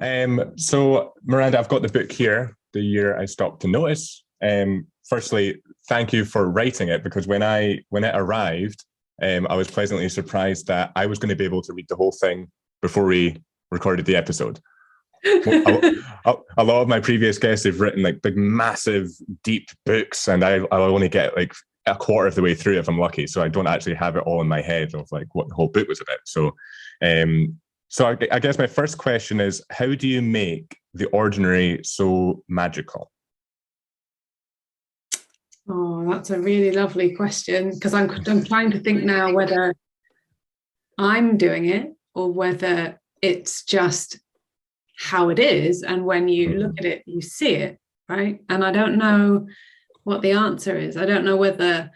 So Miranda, I've got the book here, The Year I Stopped to Notice. Firstly, thank you for writing it because when it arrived, I was pleasantly surprised that I was going to be able to read the whole thing before we recorded the episode. A lot of my previous guests have written like big, massive, deep books, and I'll only get like a quarter of the way through if I'm lucky. So I don't actually have it all in my head of like what the whole book was about. So I guess my first question is, how do you make the ordinary so magical? Oh, that's a really lovely question because I'm trying to think now whether I'm doing it or whether it's just how it is. And when you look at it, you see it, right? And I don't know what the answer is. I don't know whether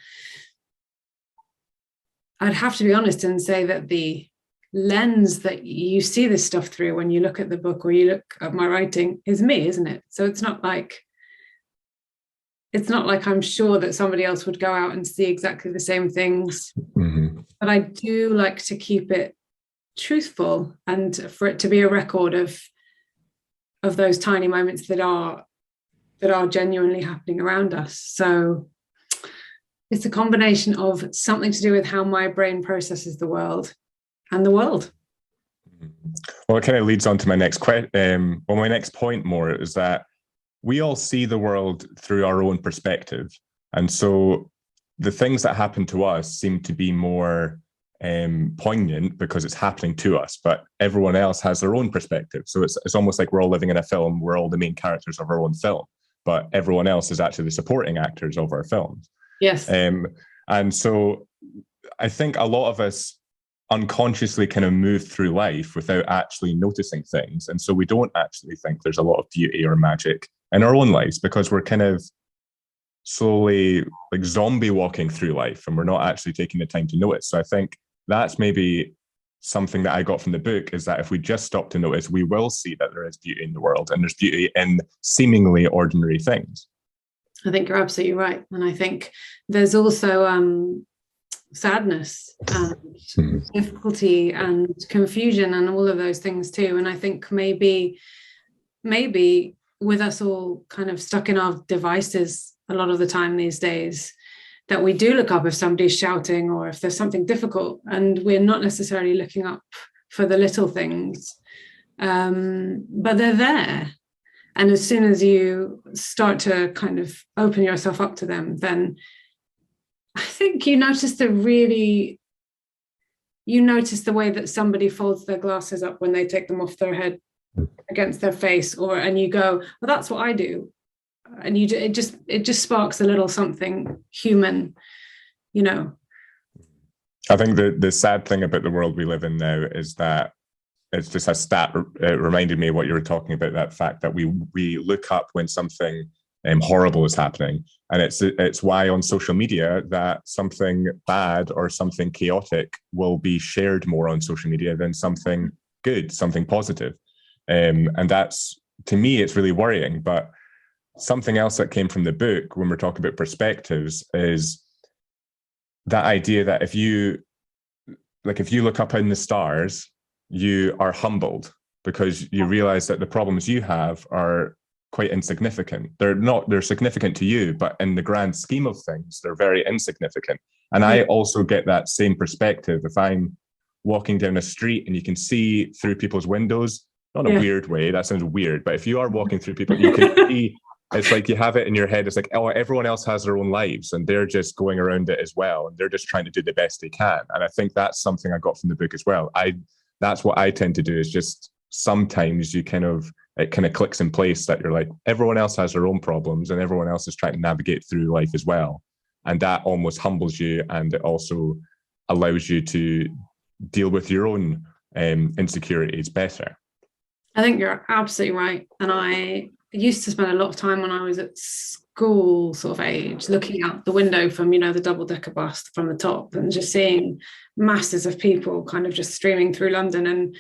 I'd have to be honest and say that the lens that you see this stuff through when you look at the book or you look at my writing is me, isn't it? So it's not like I'm sure that somebody else would go out and see exactly the same things. Mm-hmm. But I do like to keep it truthful and for it to be a record of those tiny moments that are genuinely happening around us. So it's a combination of something to do with how my brain processes the world and the world. Well, it kind of leads on to my next my next point more is that we all see the world through our own perspective. And so the things that happen to us seem to be more poignant because it's happening to us, but everyone else has their own perspective. So it's almost like we're all living in a film. We're all the main characters of our own film, but everyone else is actually the supporting actors of our films. Yes. And so I think a lot of us unconsciously kind of move through life without actually noticing things. And so we don't actually think there's a lot of beauty or magic in our own lives because we're kind of slowly like zombie walking through life and we're not actually taking the time to notice. So I think that's maybe something that I got from the book is that if we just stop to notice, we will see that there is beauty in the world and there's beauty in seemingly ordinary things. I think you're absolutely right. And I think there's also sadness and difficulty and confusion and all of those things too. And I think maybe with us all kind of stuck in our devices a lot of the time these days, that we do look up if somebody's shouting or if there's something difficult, and we're not necessarily looking up for the little things, but they're there. And as soon as you start to kind of open yourself up to them, then I think you notice the way that somebody folds their glasses up when they take them off their head against their face, and you go, well, that's what I do. And it just sparks a little something human, you know. I think the sad thing about the world we live in now is that it's just a stat. It reminded me of what you were talking about, that fact that we look up when something horrible is happening. And it's why on social media that something bad or something chaotic will be shared more on social media than something good, something positive. And that's, to me, it's really worrying. But something else that came from the book when we're talking about perspectives is that idea that if you look up in the stars, you are humbled because you realize that the problems you have are quite insignificant. They're significant to you, but in the grand scheme of things, they're very insignificant. And I also get that same perspective if I'm walking down a street and you can see through people's windows, not in a weird way, that sounds weird, but if you are walking through people, you can see, it's like you have it in your head, it's like, oh, everyone else has their own lives and they're just going around it as well. And they're just trying to do the best they can. And I think that's something I got from the book as well. That's what I tend to do, is just sometimes it kind of clicks in place that you're like, everyone else has their own problems and everyone else is trying to navigate through life as well. And that almost humbles you, and it also allows you to deal with your own insecurities better. I think you're absolutely right. And I used to spend a lot of time when I was at school sort of age looking out the window from, the double-decker bus from the top and just seeing masses of people kind of just streaming through London, and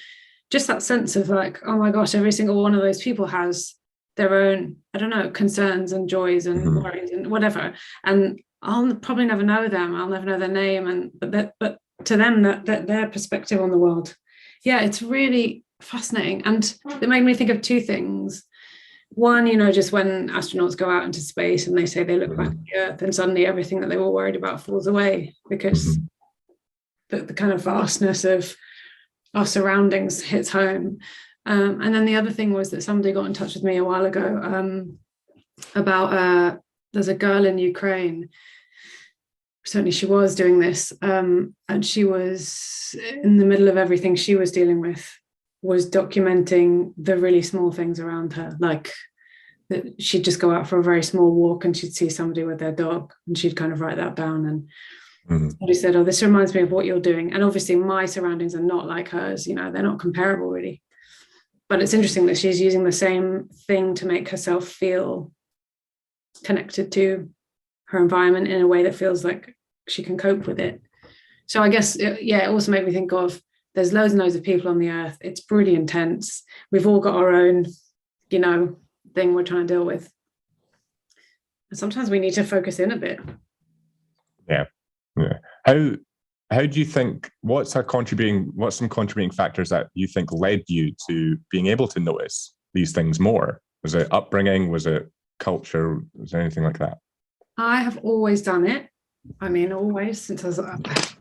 just that sense of like, oh my gosh, every single one of those people has their own, I don't know, concerns and joys and worries and whatever. And I'll probably never know them. I'll never know their name. But to them, that their perspective on the world. Yeah, it's really, fascinating. And it made me think of two things. One, just when astronauts go out into space and they say they look back at the Earth, and suddenly everything that they were worried about falls away, because the kind of vastness of our surroundings hits home. And then the other thing was that somebody got in touch with me a while ago about there's a girl in Ukraine. Certainly she was doing this, and she was in the middle of everything she was dealing with, was documenting the really small things around her. Like that she'd just go out for a very small walk and she'd see somebody with their dog, and she'd kind of write that down. And somebody said, oh, this reminds me of what you're doing. And obviously my surroundings are not like hers, they're not comparable really. But it's interesting that she's using the same thing to make herself feel connected to her environment in a way that feels like she can cope with it. So I guess, it also made me think of, there's loads and loads of people on the earth. It's pretty intense. We've all got our own, thing we're trying to deal with. And sometimes we need to focus in a bit. Yeah. How do you think, what's some contributing factors that you think led you to being able to notice these things more? Was it upbringing? Was it culture? Was there anything like that? I have always done it. Always, since I was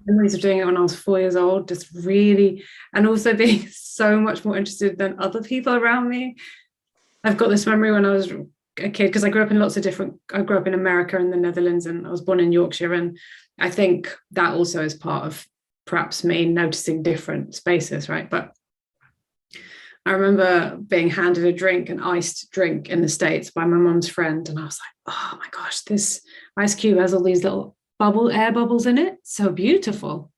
memories of doing it when I was 4 years old, just really, and also being so much more interested than other people around me. I've got this memory when I was a kid, because I grew up in America and the Netherlands, and I was born in Yorkshire, and I think that also is part of perhaps me noticing different spaces, right? But I remember being handed an iced drink in the States by my mum's friend, and I was like, oh my gosh, this ice cube has all these little air bubbles in it. So beautiful.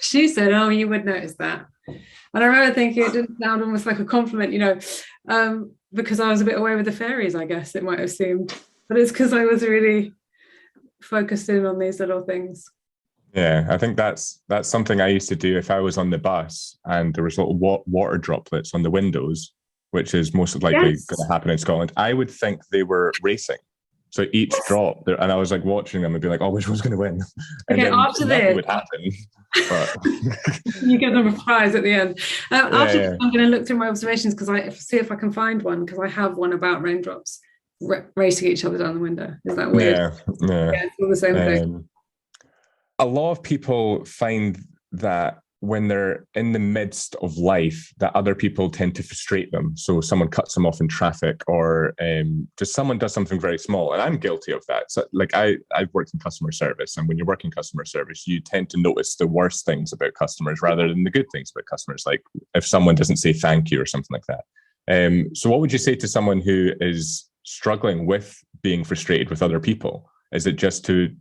She said, oh, you would notice that. And I remember thinking it didn't sound almost like a compliment, because I was a bit away with the fairies, I guess it might have seemed. But it's because I was really focused in on these little things. Yeah, I think that's something I used to do if I was on the bus and there was little water droplets on the windows, which is most likely going to happen in Scotland. I would think they were racing. So each drop, and I was like watching them and be like, oh, which one's going to win? And okay, then after nothing would happen. But you get them a prize at the end. After this, I'm going to look through my observations see if I can find one, because I have one about raindrops racing each other down the window. Is that weird? Yeah, it's all the same thing. A lot of people find that when they're in the midst of life, that other people tend to frustrate them. So someone cuts them off in traffic, or just someone does something very small. And I'm guilty of that. So like I've worked in customer service, and when you're working customer service, you tend to notice the worst things about customers rather than the good things about customers. Like if someone doesn't say thank you or something like that. So what would you say to someone who is struggling with being frustrated with other people? Is it just to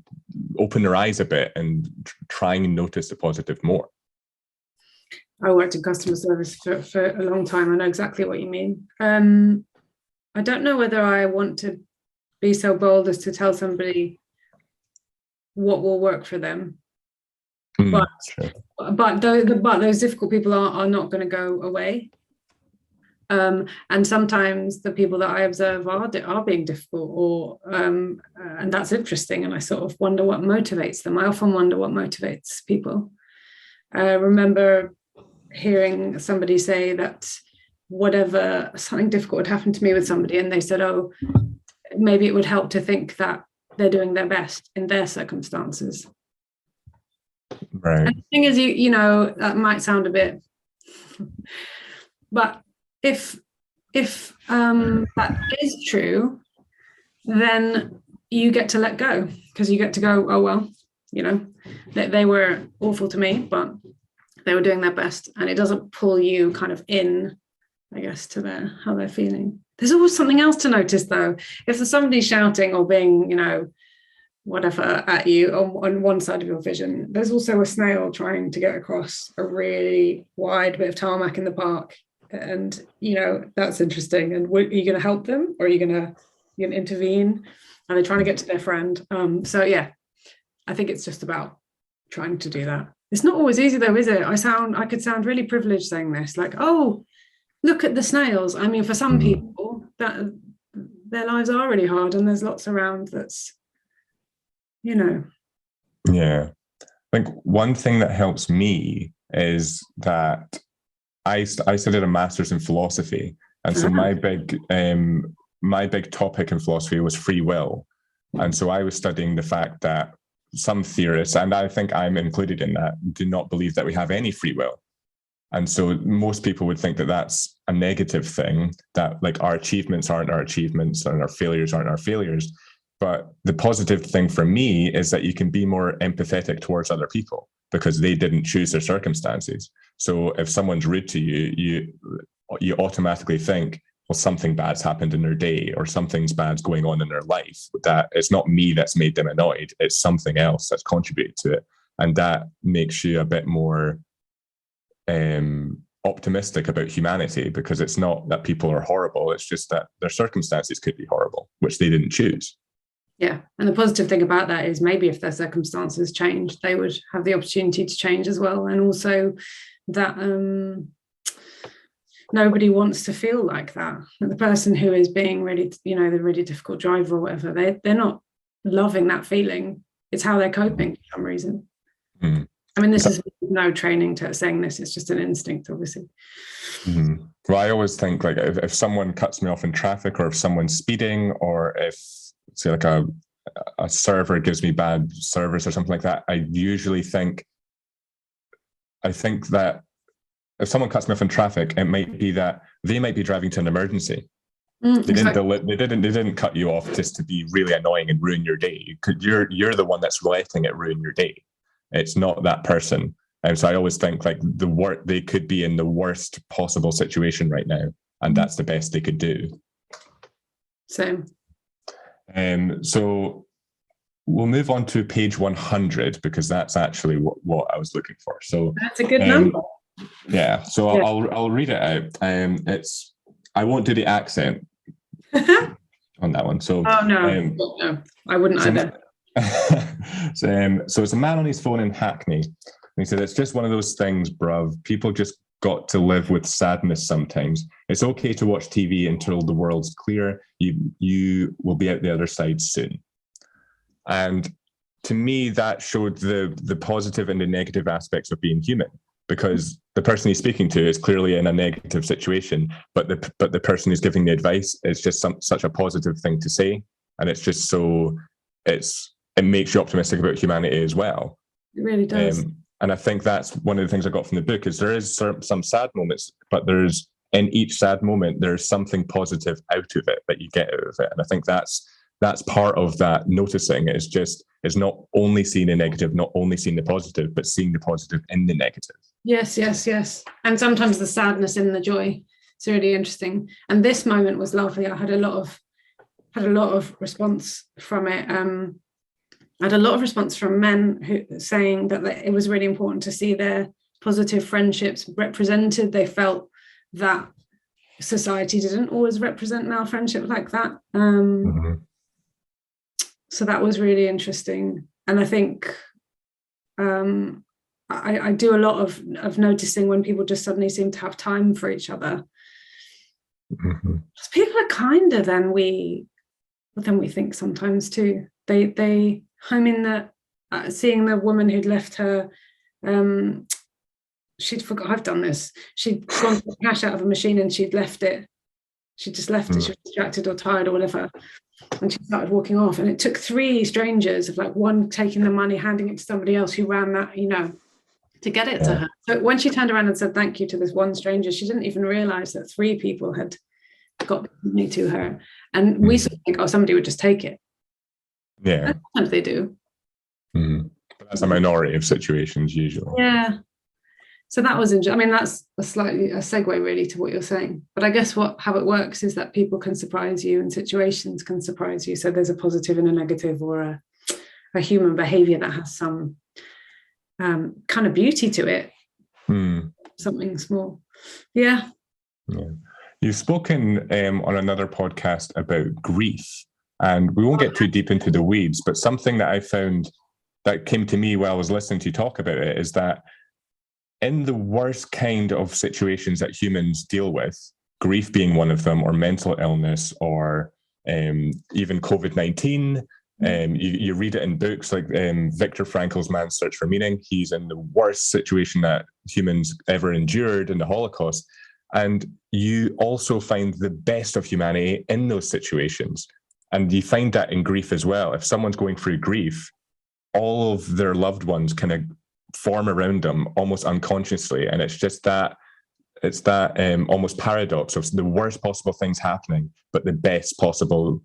open their eyes a bit and try and notice the positive more? I worked in customer service for a long time. I know exactly what you mean. I don't know whether I want to be so bold as to tell somebody what will work for them. But those difficult people are not going to go away. And sometimes the people that I observe are being difficult, and that's interesting. And I sort of wonder what motivates them. I often wonder what motivates people. I remember hearing somebody say that something difficult would happen to me with somebody, and they said, oh, maybe it would help to think that they're doing their best in their circumstances. Right. And the thing is, that might sound a bit, but if that is true, then you get to let go, because you get to go, oh well, they were awful to me, but they were doing their best, and it doesn't pull you kind of in, I guess, to how they're feeling. There's always something else to notice, though. If there's somebody shouting or being, whatever at you on one side of your vision, there's also a snail trying to get across a really wide bit of tarmac in the park, and that's interesting. And are you going to help them, or are you going to intervene? Are they trying to get to their friend? So yeah, I think it's just about trying to do that. It's not always easy though, is it? I could sound really privileged saying this, like, oh, look at the snails. I mean, for some people, that their lives are really hard, and there's lots around that's, Yeah. I think one thing that helps me is that I studied a master's in philosophy, and so my big topic in philosophy was free will, and so I was studying the fact that some theorists, and I think I'm included in that, do not believe that we have any free will. And so most people would think that that's a negative thing, that like our achievements aren't our achievements and our failures aren't our failures. But the positive thing for me is that you can be more empathetic towards other people because they didn't choose their circumstances. So if someone's rude to you, you automatically think, well, something bad's happened in their day or something's bad's going on in their life. That it's not me that's made them annoyed. It's something else that's contributed to it. And that makes you a bit more optimistic about humanity, because it's not that people are horrible. It's just that their circumstances could be horrible, which they didn't choose. Yeah. And the positive thing about that is maybe if their circumstances change, they would have the opportunity to change as well. And also that nobody wants to feel like that. The person who is being really, the really difficult driver or whatever, they're not loving that feeling. It's how they're coping for some reason. Mm. I mean, this is no training to saying this. It's just an instinct, obviously. Mm-hmm. Well, I always think like if someone cuts me off in traffic, or if someone's speeding, or if say like a server gives me bad service or something like that, I think that if someone cuts me off in traffic, it might be that they might be driving to an emergency. They didn't cut you off just to be really annoying and ruin your day. You're the one that's letting it ruin your day. It's not that person. And so I always think like they could be in the worst possible situation right now, and that's the best they could do. Same. So we'll move on to page 100, because that's actually what I was looking for. So that's a good number. Yeah. So yeah. I'll read it out. I won't do the accent on that one. So no, I wouldn't either. So it's a man on his phone in Hackney. And he said, "It's just one of those things, bruv. People just got to live with sadness sometimes. It's okay to watch TV until the world's clear. You will be out the other side soon." And to me, that showed the positive and the negative aspects of being human, because the person he's speaking to is clearly in a negative situation, but the person who's giving the advice is just such a positive thing to say, and it's just it makes you optimistic about humanity as well. It really does. And I think that's one of the things I got from the book, is there is some sad moments, but in each sad moment, there's something positive out of it that you get out of it. And I think that's part of that noticing. Is not only seeing the negative, not only seeing the positive, but seeing the positive in the negative. Yes. And sometimes the sadness in the joy. It's really interesting. And this moment was lovely. I had a lot of response from it. I had a lot of response from men who saying that it was really important to see their positive friendships represented. They felt that society didn't always represent male friendship like that. So that was really interesting. And I think I do a lot of noticing when people just suddenly seem to have time for each other. Mm-hmm. People are kinder than we think sometimes too. Seeing the woman who'd left her, she'd forgot. I've done this. She'd gone to cash out of a machine and she'd left it. She just left it. She was distracted or tired or whatever, and she started walking off. And it took 3 strangers, of like one taking the money, handing it to somebody else who ran that, to get it to her. So when she turned around and said thank you to this one stranger, she didn't even realize that 3 people had got money to her. And we sort of think, oh, somebody would just take it. Yeah. And sometimes they do. Mm-hmm. But that's a minority of situations usually. Yeah. So that was interesting. I mean, that's a segue really to what you're saying. But I guess how it works is that people can surprise you and situations can surprise you. So there's a positive and a negative, or a human behavior that has some kind of beauty to it. Something small. Yeah. You've spoken on another podcast about grief, and we won't get too deep into the weeds, but something that I found that came to me while I was listening to you talk about it is that in the worst kind of situations that humans deal with, grief being one of them, or mental illness, or even COVID-19, you read it in books like Viktor Frankl's Man's Search for Meaning. He's in the worst situation that humans ever endured in the Holocaust. And you also find the best of humanity in those situations. And you find that in grief as well. If someone's going through grief, all of their loved ones kind of form around them almost unconsciously. And it's just that, almost paradox of the worst possible things happening, but the best possible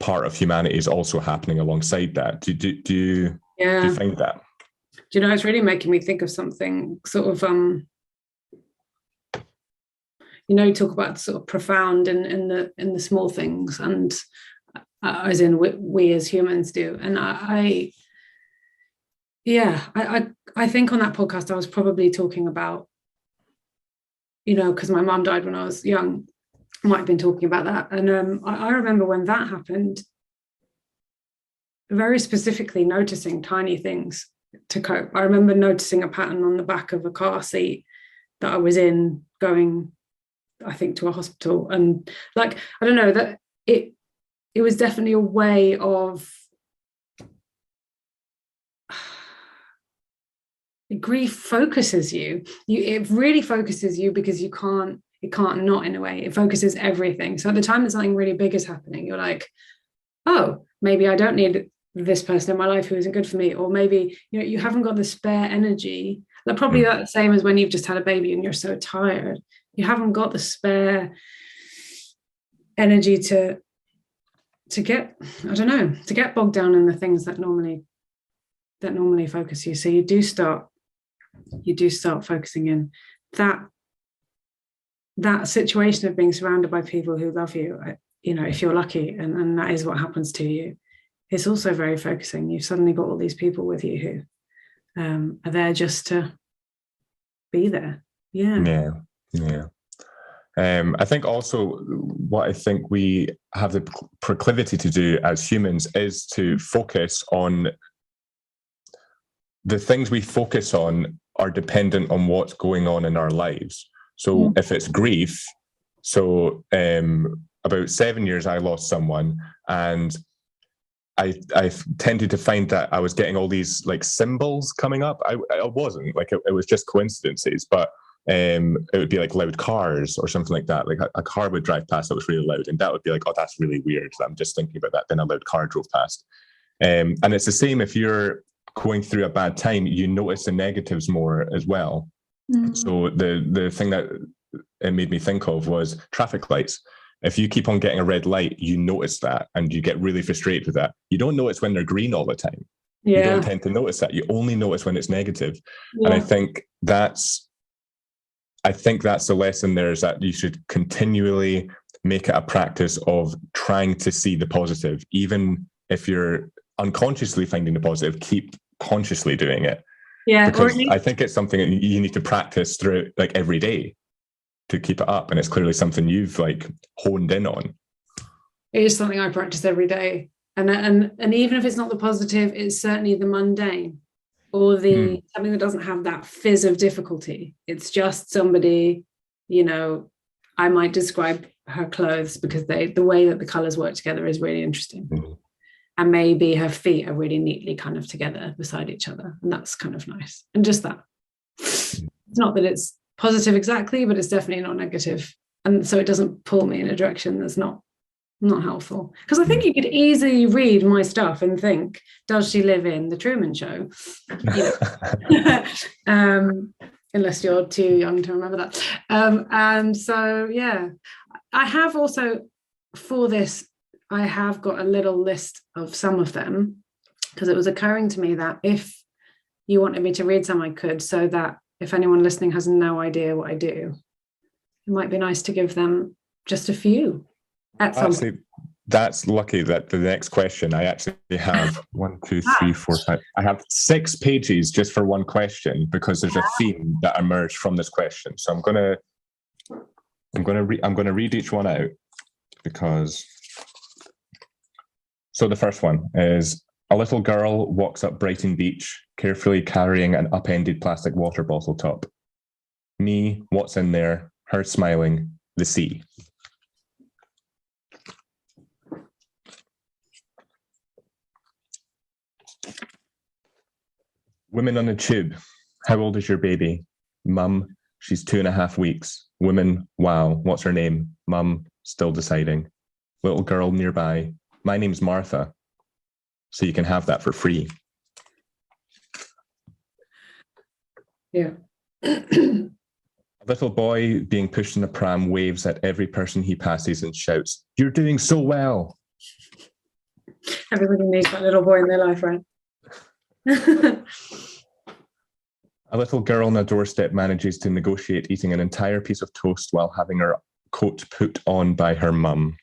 part of humanity is also happening alongside that. Do you find that? Do you know, it's really making me think of something sort of, you talk about sort of profound in the small things, and as in we as humans do. And I think on that podcast I was probably talking about, because my mum died when I was young, I might have been talking about that. And I remember when that happened, very specifically noticing tiny things to cope. I remember noticing a pattern on the back of a car seat that I was in, going, I think, to a hospital. And like, I don't know, that it was definitely a way of grief focuses you. It really focuses you, because it can't not, in a way. It focuses everything. So at the time that something really big is happening, you're like, oh, maybe I don't need this person in my life who isn't good for me. Or maybe, you haven't got the spare energy. Like probably the same as when you've just had a baby and you're so tired. You haven't got the spare energy to get, I don't know, to get bogged down in the things that normally focus you. So you do start focusing in that situation of being surrounded by people who love you, if you're lucky, and that is what happens to you. It's also very focusing. You've suddenly got all these people with you who are there just to be there. Yeah. I think also what I think we have the proclivity to do as humans is to focus on the things we focus on are dependent on what's going on in our lives. So if it's grief, about 7 years I lost someone, and I tended to find that I was getting all these like symbols coming up. I wasn't, like, it was just coincidences, but it would be like loud cars or something like that. Like a car would drive past that was really loud, and that would be like, oh, that's really weird. I'm just thinking about that. Then a loud car drove past. And it's the same if you're going through a bad time, you notice the negatives more as well. So the thing that it made me think of was traffic lights. If you keep on getting a red light, you notice that, and you get really frustrated with that. You don't notice when they're green all the time. You don't tend to notice that. You only notice when it's negative. And I think that's the lesson there, is that you should continually make it a practice of trying to see the positive. Even if you're unconsciously finding the positive, keep consciously doing it. Yeah. Because I think it's something that you need to practice through, like, every day to keep it up. And it's clearly something you've like honed in on. It is something I practice every day. And even if it's not the positive, it's certainly the mundane, or the something that doesn't have that fizz of difficulty. It's just somebody, I might describe her clothes because the way that the colors work together is really interesting. And maybe her feet are really neatly kind of together beside each other. And that's kind of nice. And just that. It's not that it's positive exactly, but it's definitely not negative. And so it doesn't pull me in a direction that's not helpful. Because I think you could easily read my stuff and think, does she live in the Truman Show? Unless you're too young to remember that. And so, I have also, for this, I have got a little list of some of them, because it was occurring to me that if you wanted me to read some, I could, so that if anyone listening has no idea what I do, it might be nice to give them just a few. Actually, that's lucky that the next question I actually have 1, 2, 3, 4, 5. I have 6 pages just for one question, because there's a theme that emerged from this question. So I'm gonna read each one out, because. So the first one is: a little girl walks up Brighton Beach, carefully carrying an upended plastic water bottle top. Me, what's in there? Her smiling, the sea. Women on the tube. How old is your baby? Mum, she's 2.5 weeks. Woman, wow, what's her name? Mum, still deciding. Little girl nearby. My name's Martha. So you can have that for free. Yeah. A little boy being pushed in a pram waves at every person he passes and shouts, "You're doing so well." Everybody needs that little boy in their life, right? A little girl on a doorstep manages to negotiate eating an entire piece of toast while having her coat put on by her mum.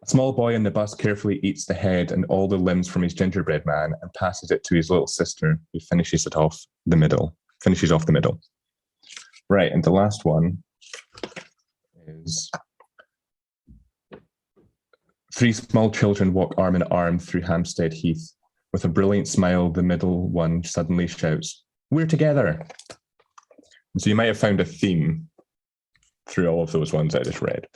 A small boy in the bus carefully eats the head and all the limbs from his gingerbread man and passes it to his little sister, who finishes off the middle. Right, and the last one is: 3 small children walk arm in arm through Hampstead Heath. With a brilliant smile, the middle one suddenly shouts, "We're together." And so you might have found a theme through all of those ones I just read.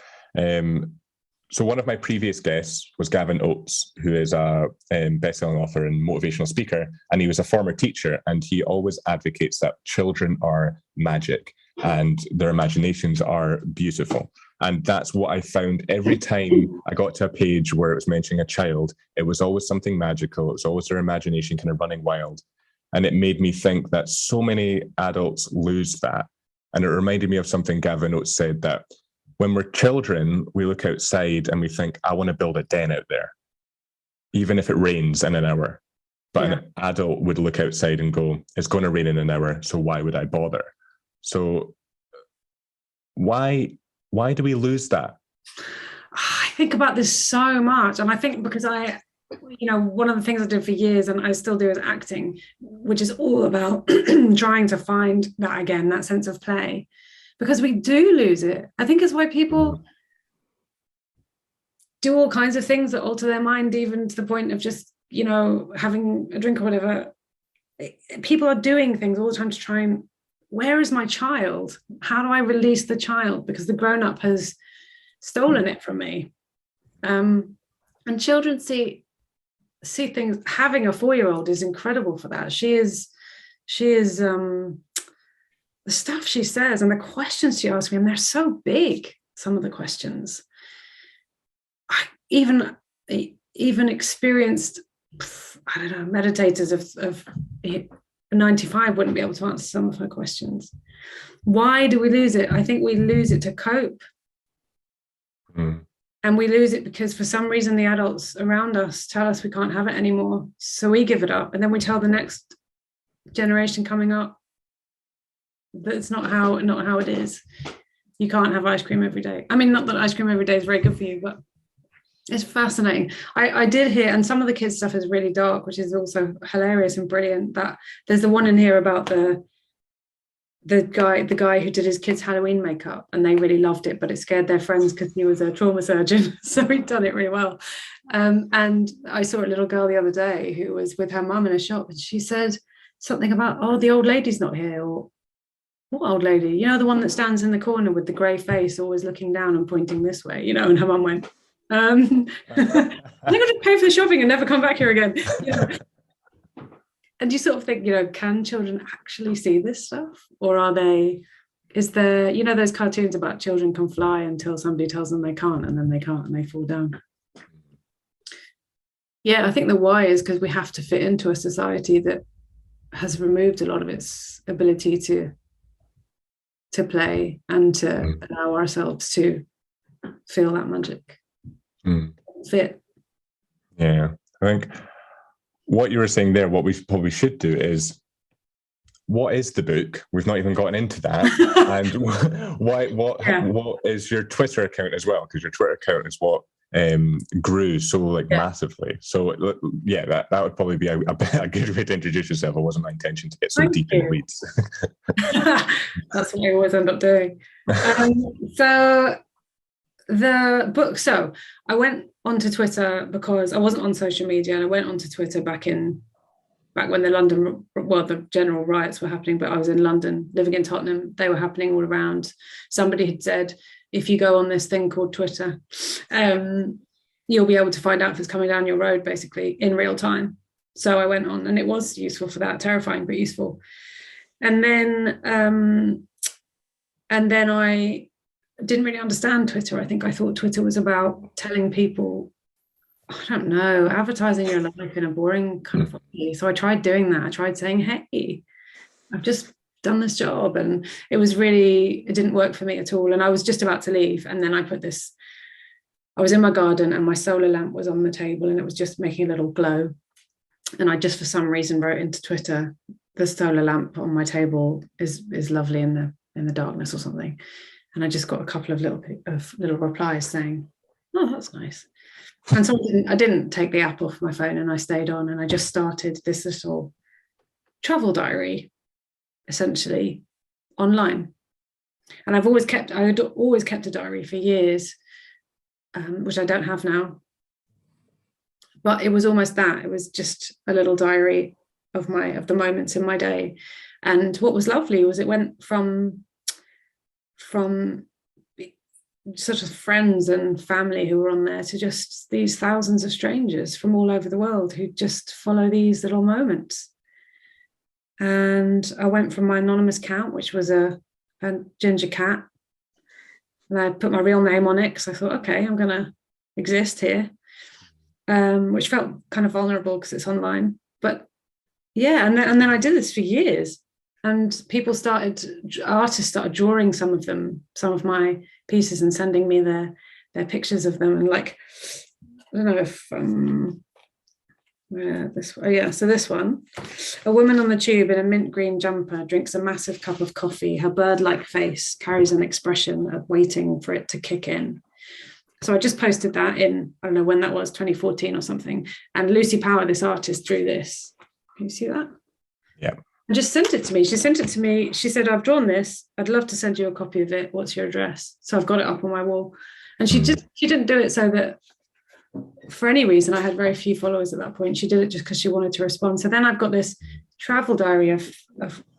So one of my previous guests was Gavin Oates, who is a best-selling author and motivational speaker, and he was a former teacher, and he always advocates that children are magic and their imaginations are beautiful. And that's what I found every time I got to a page where it was mentioning a child. It was always something magical. It was always their imagination kind of running wild. And it made me think that so many adults lose that. And it reminded me of something Gavin Oates said, that when we're children, we look outside and we think, I want to build a den out there, even if it rains in an hour. But an adult would look outside and go, it's going to rain in an hour, so why would I bother? So why do we lose that? I think about this so much. And I think because one of the things I did for years, and I still do, is acting, which is all about trying to find that again, that sense of play. Because we do lose it. I think it's why people do all kinds of things that alter their mind, even to the point of just, having a drink or whatever. People are doing things all the time to try and, where is my child? How do I release the child? Because the grown-up has stolen it from me. And children see things. Having a 4-year-old is incredible for that. She is the stuff she says and the questions she asks me, and they're so big, some of the questions. I even experienced, meditators of 95 wouldn't be able to answer some of her questions. Why do we lose it? I think we lose it to cope. And we lose it because for some reason the adults around us tell us we can't have it anymore. So we give it up. And then we tell the next generation coming up that it's not how it is. You can't have ice cream every day. I mean, not that ice cream every day is very good for you, but it's fascinating. I did hear, and some of the kids' stuff is really dark, which is also hilarious and brilliant. That there's the one in here about the guy who did his kids' Halloween makeup, and they really loved it, but it scared their friends because he was a trauma surgeon, so he'd done it really well. And I saw a little girl the other day who was with her mum in a shop, and she said something about, "Oh, the old lady's not here," or "What old lady? The one that stands in the corner with the grey face, always looking down and pointing this way," and her mum went, "I think I'll just pay for the shopping and never come back here again." And you sort of think, can children actually see this stuff? Or is there, those cartoons about children can fly until somebody tells them they can't, and then they can't and they fall down. Yeah, I think the why is because we have to fit into a society that has removed a lot of its ability to play and to allow ourselves to feel that magic. Fit. Yeah, I think what you were saying there, what we probably should do is, what is the book? We've not even gotten into that. And what is your Twitter account as well? Because your Twitter account is what grew so massively. So that would probably be a good way to introduce yourself. It wasn't my intention to get so deep in the weeds. That's what I always end up doing. So the book, so I went onto Twitter because I wasn't on social media, and I went onto Twitter back when the general riots were happening, but I was in London living in Tottenham. They were happening all around. Somebody had said, if you go on this thing called Twitter, you'll be able to find out if it's coming down your road basically in real time. So I went on, and it was useful for that, terrifying but useful. And then I didn't really understand Twitter. I think I thought Twitter was about telling people, I don't know, advertising your life in a boring kind of way. So I tried doing that. I tried saying, hey, I've just done this job. And it didn't work for me at all. And I was just about to leave. And then I was in my garden and my solar lamp was on the table and it was just making a little glow. And I just, for some reason, wrote into Twitter, the solar lamp on my table is lovely in the darkness or something. And I just got a couple of little replies saying, oh, that's nice. And so I didn't take the app off my phone, and I stayed on, and I just started this little travel diary, essentially, online. And I had always kept a diary for years, which I don't have now. But it was almost that. It was just a little diary of the moments in my day. And what was lovely was it went from sort of friends and family who were on there to just these thousands of strangers from all over the world who just follow these little moments. And I went from my anonymous account, which was a ginger cat, and I put my real name on it because I thought, okay, I'm going to exist here, which felt kind of vulnerable because it's online. But yeah, and then I did this for years. And artists started drawing some of my pieces and sending me their pictures of them. And like, I don't know if, so this one, a woman on the tube in a mint green jumper drinks a massive cup of coffee. Her bird-like face carries an expression of waiting for it to kick in. So I just posted that in, I don't know when that was, 2014 or something. And Lucy Power, this artist, drew this. Can you see that? Yeah. And just sent it to me. She sent it to me. She said, I've drawn this. I'd love to send you a copy of it. What's your address? So I've got it up on my wall. And she didn't do it so that for any reason. I had very few followers at that point. She did it just because she wanted to respond. So then I've got this travel diary of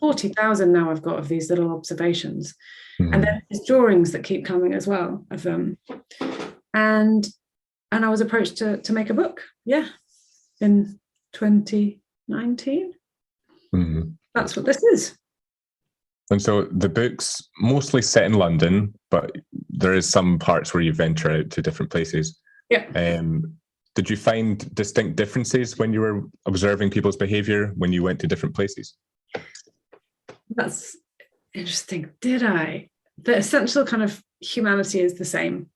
40,000 now I've got of these little observations. And then there's drawings that keep coming as well of them. And I was approached to make a book. Yeah. In 2019. That's what this is. And so the book's mostly set in London, but there is some parts where you venture out to different places. Yeah. Did you find distinct differences when you were observing people's behavior when you went to different places? That's interesting. Did I? The essential kind of humanity is the same,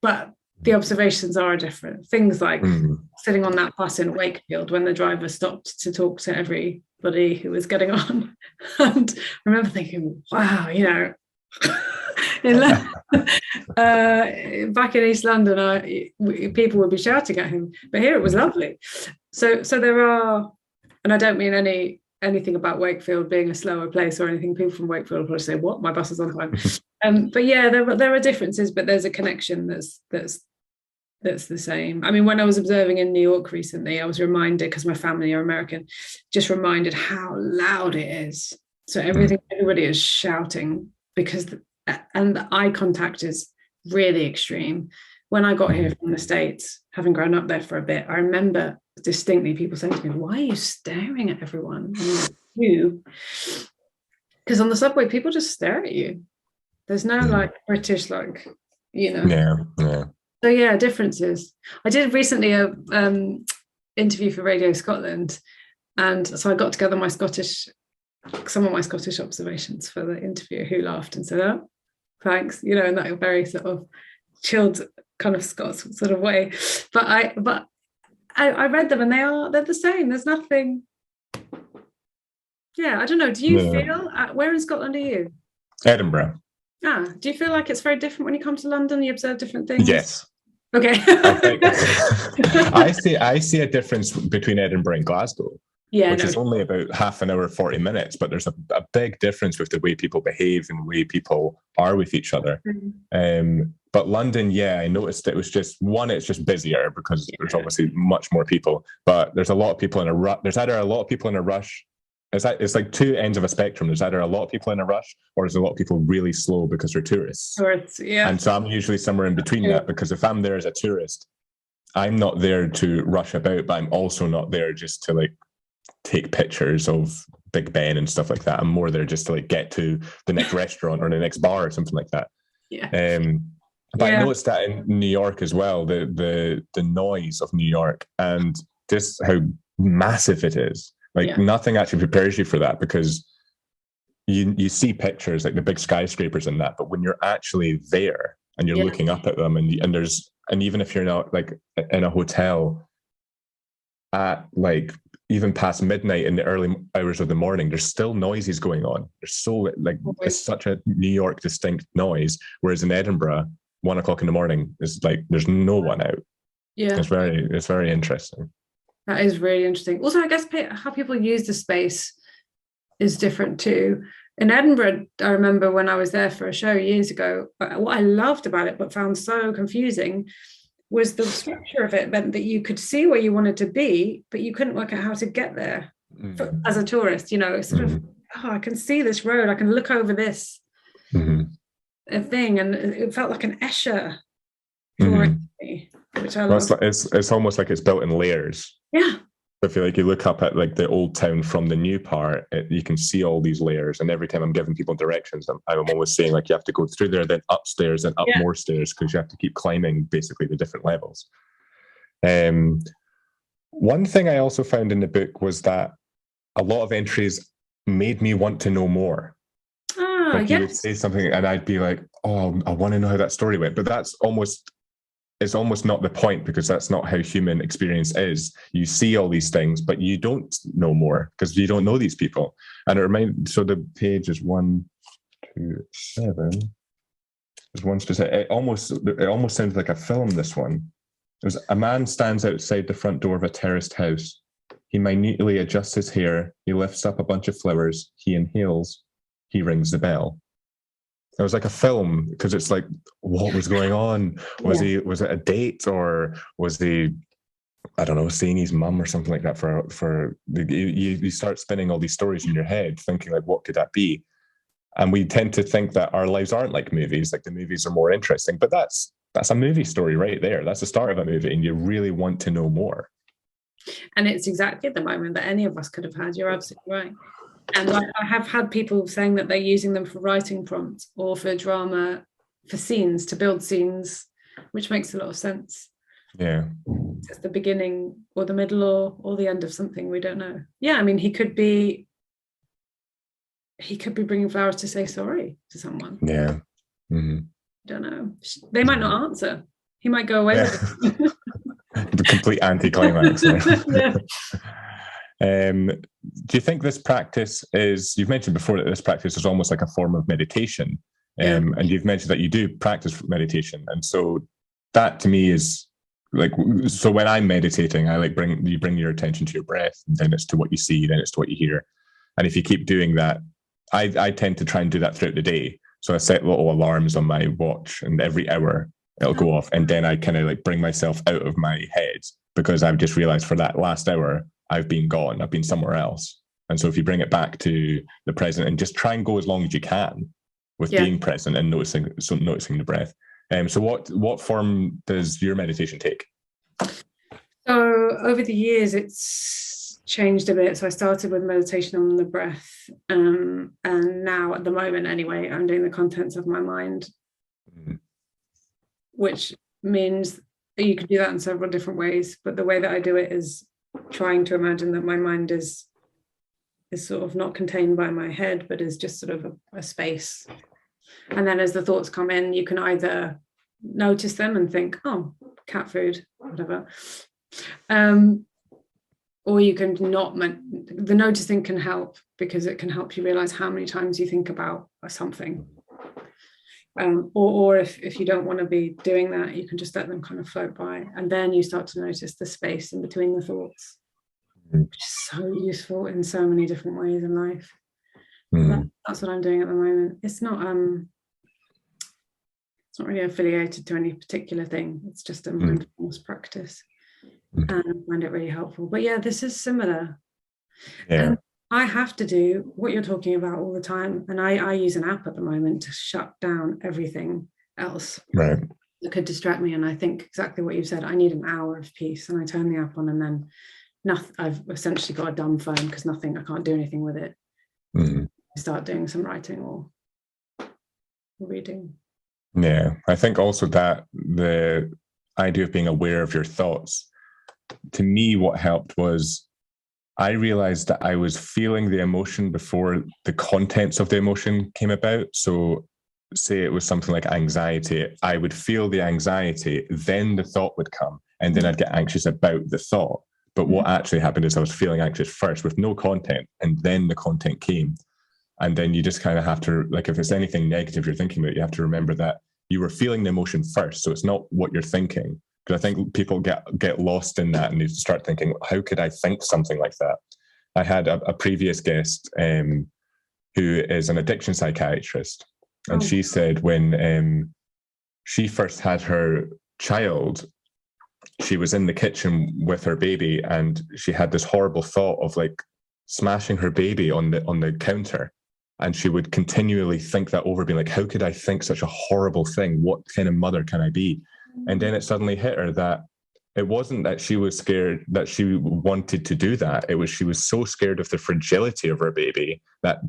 but the observations are different. Things like sitting on that bus in Wakefield when the driver stopped to talk to everybody who was getting on. And I remember thinking, wow, back in East London, people would be shouting at him, but here it was lovely. So there are, and I don't mean anything about Wakefield being a slower place or anything. People from Wakefield will probably say, what, my bus is on time. But yeah, there are differences, but there's a connection that's the same. I mean, when I was observing in New York recently, I was reminded, because my family are American, just reminded how loud it is. So everybody is shouting and the eye contact is really extreme. When I got here from the States, having grown up there for a bit, I remember distinctly people saying to me, why are you staring at everyone? You, because on the subway, people just stare at you. There's no like British, Yeah. So yeah, differences. I did recently a interview for Radio Scotland, and so I got together some of my Scottish observations for the interview, who laughed and said, oh, thanks, in that very sort of chilled kind of Scots sort of way. But I read them and they're the same. There's nothing. Yeah, I don't know. Do you feel, where in Scotland are you? Edinburgh. Do you feel like it's very different when you come to London? You observe different things? Yes. Okay. I see a difference between Edinburgh and Glasgow, which is only about half an hour, 40 minutes, but there's a big difference with the way people behave and the way people are with each other. But London, I noticed it's just busier because there's obviously much more people, but there's a lot of people in a rush. There's either a lot of people in a rush. It's like two ends of a spectrum. There's either a lot of people in a rush or there's a lot of people really slow because they're tourists. Yeah. And so I'm usually somewhere in between that, because if I'm there as a tourist, I'm not there to rush about, but I'm also not there just to like take pictures of Big Ben and stuff like that. I'm more there just to like get to the next restaurant or the next bar or something like that. Yeah. But I noticed that in New York as well, the noise of New York and just how massive it is. Like nothing actually prepares you for that, because you see pictures like the big skyscrapers and that, but when you're actually there and you're looking up at them and even if you're not like in a hotel at like even past midnight in the early hours of the morning, there's still noises going on. There's so like it's such a New York distinct noise, whereas in Edinburgh, 1 o'clock in the morning is like there's no one out. Yeah, it's very interesting. That is really interesting. Also, I guess how people use the space is different too. In Edinburgh, I remember when I was there for a show years ago, what I loved about it but found so confusing was the structure of it meant that you could see where you wanted to be, but you couldn't work out how to get there as a tourist. You know, sort of, I can see this road, I can look over this thing, and it felt like an Escher drawing me, which I love. It's almost like it's built in layers. Yeah. I feel like you look up at like the old town from the new part, you can see all these layers. And every time I'm giving people directions, I'm always saying like you have to go through there, then upstairs and up more stairs, because you have to keep climbing basically the different levels. One thing I also found in the book was that a lot of entries made me want to know more. Like you would say something and I'd be like, oh, I want to know how that story went. But it's almost not the point, because that's not how human experience is. You see all these things, but you don't know more because you don't know these people. And so the page is 1, 2, 7. There's one specific. It almost sounds like a film, this one. It was a man stands outside the front door of a terraced house. He minutely adjusts his hair. He lifts up a bunch of flowers. He inhales. He rings the bell. It was like a film, because it's like, what was going on? Was it a date, or was he, I don't know, seeing his mum or something like that? You start spinning all these stories in your head, thinking like, what could that be? And we tend to think that our lives aren't like movies, like the movies are more interesting. But that's a movie story right there. That's the start of a movie, and you really want to know more. And it's exactly the moment that any of us could have had. You're absolutely right. And I have had people saying that they're using them for writing prompts or for drama, for scenes, to build scenes, which makes a lot of sense. Yeah. It's the beginning or the middle or the end of something, we don't know. Yeah, I mean, he could be bringing flowers to say sorry to someone. Yeah. Mm-hmm. Don't know. They might not answer. He might go away with it. The complete anticlimax. Do you think this practice you've mentioned before that this practice is almost like a form of meditation, and you've mentioned that you do practice meditation, and so that to me is like, so when I'm meditating, I like you bring your attention to your breath, and then it's to what you see, then it's to what you hear, and if you keep doing that, I tend to try and do that throughout the day. So I set little alarms on my watch, and every hour it'll go off, and then I kind of like bring myself out of my head, because I've just realized for that last hour I've been gone, I've been somewhere else. And so if you bring it back to the present and just try and go as long as you can with being present and noticing the breath. So what form does your meditation take? So over the years, it's changed a bit. So I started with meditation on the breath. And now at the moment, anyway, I'm doing the contents of my mind, which means you could do that in several different ways. But the way that I do it is trying to imagine that my mind is sort of not contained by my head, but is just sort of a space. And then as the thoughts come in, you can either notice them and think, oh, cat food, whatever. Or you can not. The noticing can help, because it can help you realize how many times you think about something. Or if you don't want to be doing that, you can just let them kind of float by, and then you start to notice the space in between the thoughts, which is so useful in so many different ways in life. That's what I'm doing at the moment. It's not really affiliated to any particular thing. It's just a mindfulness practice, and I find it really helpful. But yeah, this is similar. And I have to do what you're talking about all the time. And I use an app at the moment to shut down everything else. Right. that could distract me. And I think exactly what you said, I need an hour of peace, and I turn the app on, and then nothing, I've essentially got a dumb phone because I can't do anything with it. Mm-hmm. I start doing some writing or reading. Yeah, I think also that the idea of being aware of your thoughts, to me, what helped was I realized that I was feeling the emotion before the contents of the emotion came about. So, say it was something like anxiety, I would feel the anxiety, then the thought would come, and then I'd get anxious about the thought. But what actually happened is I was feeling anxious first with no content, and then the content came. And then you just kind of have to, like, if it's anything negative you're thinking about, you have to remember that you were feeling the emotion first. So it's not what you're thinking. Because I think people get lost in that and they start thinking, how could I think something like that? I had a previous guest who is an addiction psychiatrist. And she said when she first had her child, she was in the kitchen with her baby and she had this horrible thought of like smashing her baby on the counter. And she would continually think that over, being like, how could I think such a horrible thing? What kind of mother can I be? And then it suddenly hit her that it wasn't that she was scared that she wanted to do that. It was she was so scared of the fragility of her baby that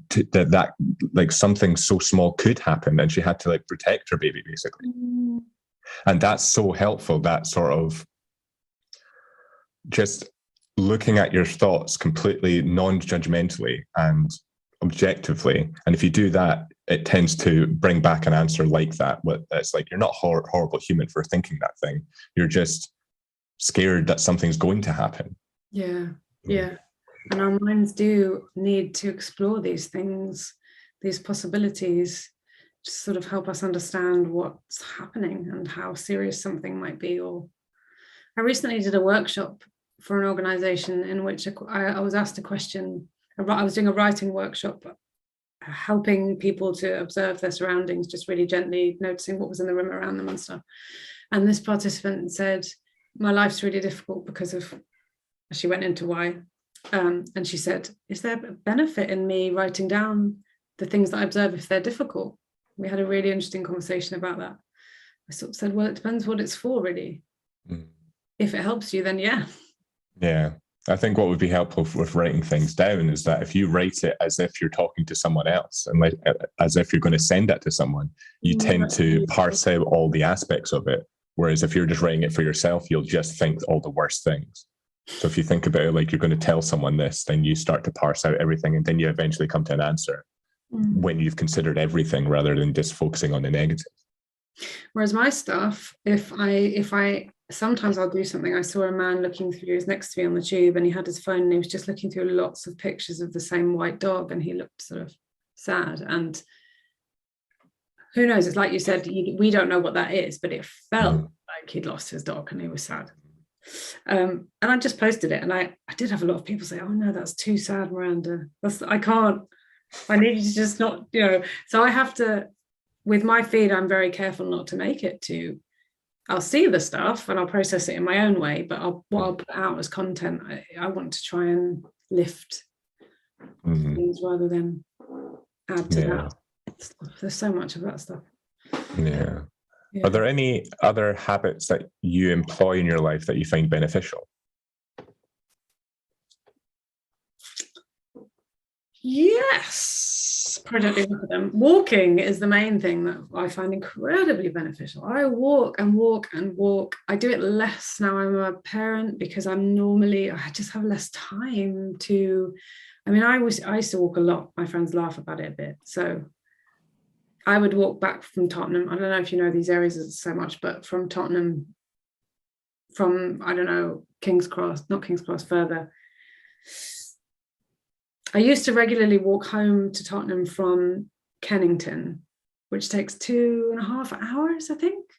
like something so small could happen, and she had to like protect her baby basically. And that's so helpful. That sort of just looking at your thoughts completely non-judgmentally and objectively. And if you do that, it tends to bring back an answer like that. It's like, you're not a horrible human for thinking that thing. You're just scared that something's going to happen. Yeah. And our minds do need to explore these things, these possibilities, to sort of help us understand what's happening and how serious something might be. Or I recently did a workshop for an organization in which I was asked a question. I was doing a writing workshop, helping people to observe their surroundings, just really gently noticing what was in the room around them and stuff. And this participant said, my life's really difficult because of, she went into why. And she said, is there a benefit in me writing down the things that I observe if they're difficult? We had a really interesting conversation about that. I sort of said, well, it depends what it's for, really. If it helps you, then yeah. Yeah. I think what would be helpful with writing things down is that if you write it as if you're talking to someone else and like as if you're going to send that to someone, you tend to parse out all the aspects of it. Whereas if you're just writing it for yourself, you'll just think all the worst things. So if you think about it like you're going to tell someone this, then you start to parse out everything, and then you eventually come to an answer when you've considered everything rather than just focusing on the negative. Whereas my stuff, if I sometimes I'll do something. I saw a man looking through, he was next to me on the tube, and he had his phone and he was just looking through lots of pictures of the same white dog, and he looked sort of sad. And who knows, it's like you said, we don't know what that is, but it felt like he'd lost his dog and he was sad. And I just posted it, and I did have a lot of people say, oh no, that's too sad, Miranda. I need you to just not, so I have to, with my feed, I'm very careful not to make it too. I'll see the stuff and I'll process it in my own way, but what I'll put out as content, I want to try and lift things rather than add to that stuff. There's so much of that stuff. Yeah. Are there any other habits that you employ in your life that you find beneficial? Yes, productive for them. Walking is the main thing that I find incredibly beneficial. I walk and walk and walk. I do it less now I'm a parent because I just have less time to, I used to walk a lot. My friends laugh about it a bit. So I would walk back from Tottenham. I don't know if you know these areas so much, but from Tottenham, from, I don't know, not King's Cross, further. I used to regularly walk home to Tottenham from Kennington, which takes 2.5 hours, I think.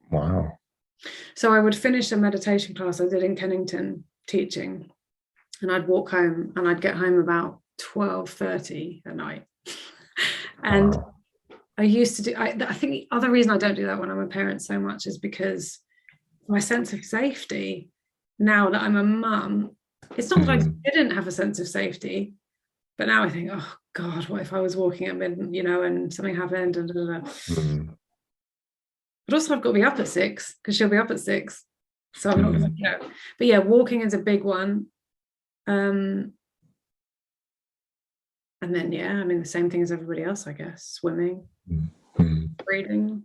Wow. So I would finish a meditation class I did in Kennington teaching, and I'd walk home, and I'd get home about 12:30 at night. And I used to do, I think the other reason I don't do that when I'm a parent so much is because my sense of safety, now that I'm a mum, it's not that I didn't have a sense of safety, but now I think, oh God, what if I was walking at midnight, and something happened? But But also I've got to be up at 6 because she'll be up at 6. So I'm not going to, you know. But yeah, walking is a big one. And then, yeah, I mean, the same thing as everybody else, I guess. Swimming, reading,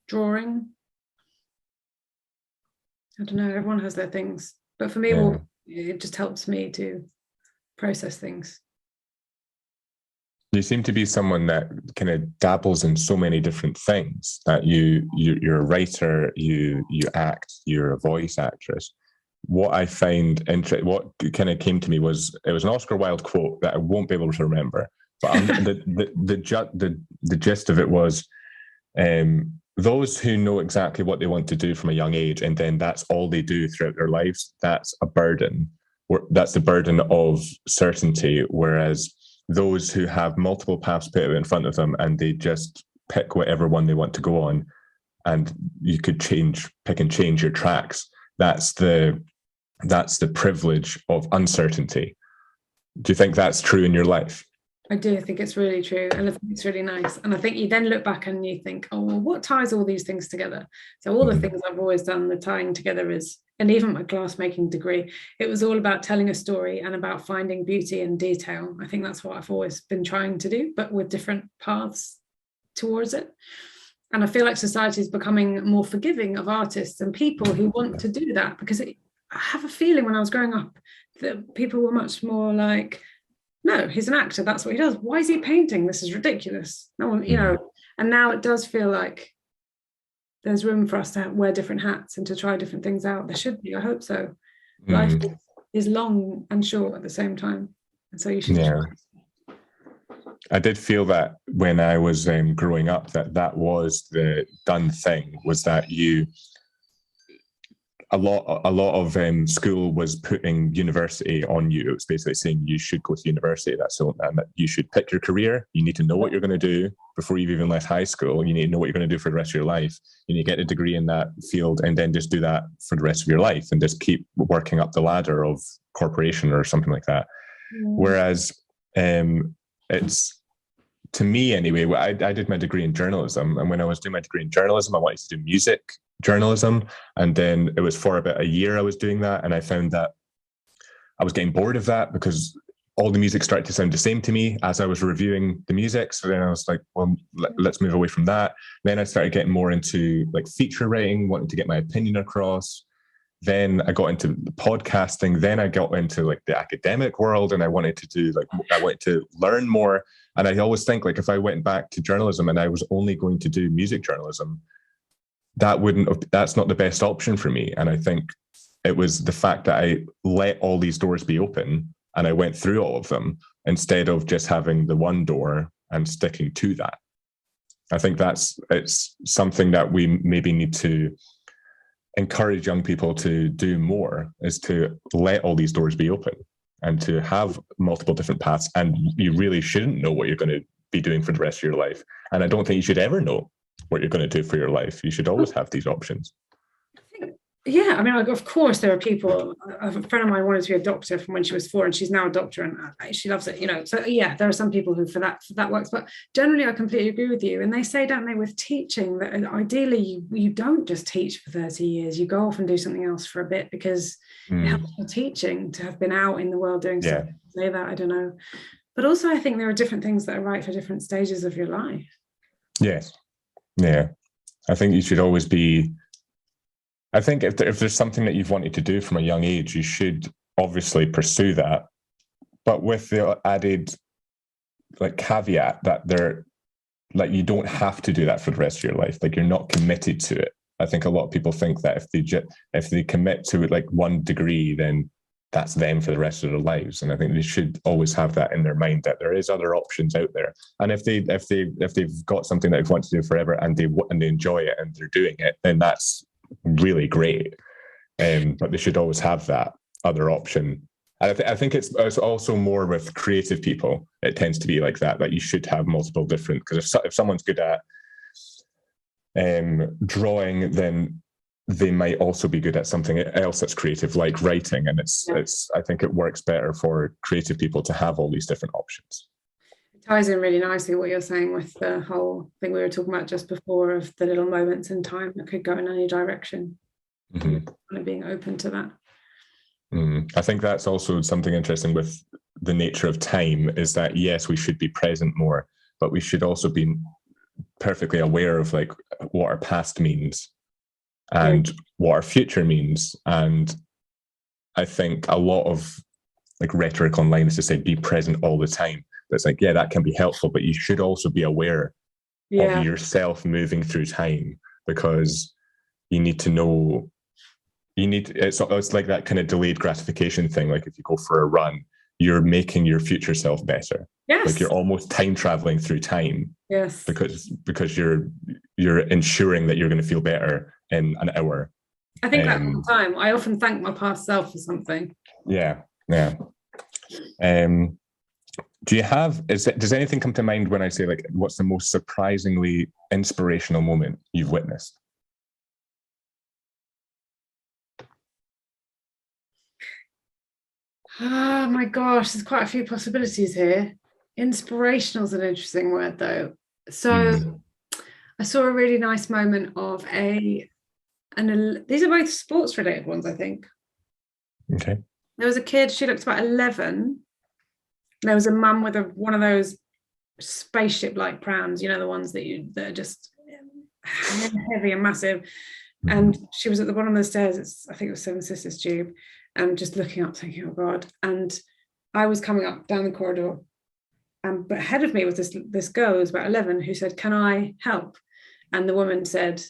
drawing. I don't know, everyone has their things. But for me, walking, it just helps me to process things. You seem to be someone that kind of dabbles in so many different things, that you're a writer, you act, you're a voice actress. What I find interesting, what kind of came to me was, it was an Oscar Wilde quote that I won't be able to remember, but the gist of it was, those who know exactly what they want to do from a young age, and then that's all they do throughout their lives, that's a burden. That's the burden of certainty. Whereas those who have multiple paths put out in front of them and they just pick whatever one they want to go on, and you could pick and change your tracks. That's the privilege of uncertainty. Do you think that's true in your life? I do think it's really true, and I think it's really nice. And I think you then look back and you think, oh, well, what ties all these things together? So all the things I've always done, the tying together is, and even my glassmaking degree, it was all about telling a story and about finding beauty in detail. I think that's what I've always been trying to do, but with different paths towards it. And I feel like society is becoming more forgiving of artists and people who want to do that, because I have a feeling when I was growing up that people were much more like, no, he's an actor, that's what he does. Why is he painting? This is ridiculous. No one, you know, and now it does feel like there's room for us to wear different hats and to try different things out. There should be, I hope so. Life is long and short at the same time. And so you should try. I did feel that when I was growing up, that was the done thing, was that a lot of school was putting university on you. It was basically saying you should go to university. That's all, and that you should pick your career. You need to know what you're going to do before you've even left high school. You need to know what you're going to do for the rest of your life. You need to get a degree in that field and then just do that for the rest of your life and just keep working up the ladder of corporation or something like that. Whereas it's, to me anyway, I did my degree in journalism, and when I was doing my degree in journalism, I wanted to do music journalism, and then it was for about a year I was doing that, and I found that I was getting bored of that because all the music started to sound the same to me as I was reviewing the music. So then I was like, well, let's move away from that. Then I started getting more into like feature writing, wanting to get my opinion across. Then I got into podcasting. Then I got into like the academic world, and I wanted to learn more. And I always think, like, if I went back to journalism and I was only going to do music journalism, that's not the best option for me. And I think it was the fact that I let all these doors be open and I went through all of them instead of just having the one door and sticking to that. I think it's something that we maybe need to encourage young people to do more, is to let all these doors be open and to have multiple different paths. And you really shouldn't know what you're going to be doing for the rest of your life. And I don't think you should ever know what you're going to do for your life. You should always have these options. Yeah, I mean, of course, there are people. A friend of mine wanted to be a doctor from when she was 4, and she's now a doctor, and she loves it. You know, so yeah, there are some people who for that works. But generally, I completely agree with you. And they say, don't they, with teaching, that ideally you don't just teach for 30 years. You go off and do something else for a bit, because it helps for teaching to have been out in the world doing something. Say that, I don't know. But also, I think there are different things that are right for different stages of your life. Yes. Yeah. I think you should always be. I think if there's something that you've wanted to do from a young age, you should obviously pursue that, but with the added like caveat that you don't have to do that for the rest of your life. Like, you're not committed to it. I think a lot of people think that if they commit to like one degree, then that's them for the rest of their lives. And I think they should always have that in their mind, that there is other options out there. And if they've got something that they want to do forever and they enjoy it and they're doing it, then that's really great. But they should always have that other option. And I think it's also more with creative people. It tends to be like that you should have multiple different, because if someone's good at drawing, then they might also be good at something else that's creative, like writing. And I think it works better for creative people to have all these different options. ties in really nicely what you're saying with the whole thing we were talking about just before of the little moments in time that could go in any direction. Mm-hmm. Kind of being open to that. I think that's also something interesting with the nature of time, is that yes, we should be present more, but we should also be perfectly aware of like what our past means and what our future means. And I think a lot of like rhetoric online is to say be present all the time. But it's like, yeah, that can be helpful, but you should also be aware of yourself moving through time, because you need to know, it's like that kind of delayed gratification thing. Like if you go for a run, you're making your future self better. Yes. Like you're almost time traveling through time. Yes. Because you're ensuring that you're going to feel better in an hour. I think that all the time. I often thank my past self for something. Yeah. Do you have, does anything come to mind when I say like, what's the most surprisingly inspirational moment you've witnessed? Oh my gosh, there's quite a few possibilities here. Inspirational is an interesting word though. So I saw a really nice moment of these are both sports related ones, I think. Okay. There was a kid, she looked about 11. There was a mum with one of those spaceship like prams, you know, the ones that are just heavy and massive. And she was at the bottom of the stairs. I think it was Seven Sisters Tube, and just looking up thinking, oh God. And I was coming up down the corridor, but ahead of me was this girl who was about 11 who said, can I help? And the woman said,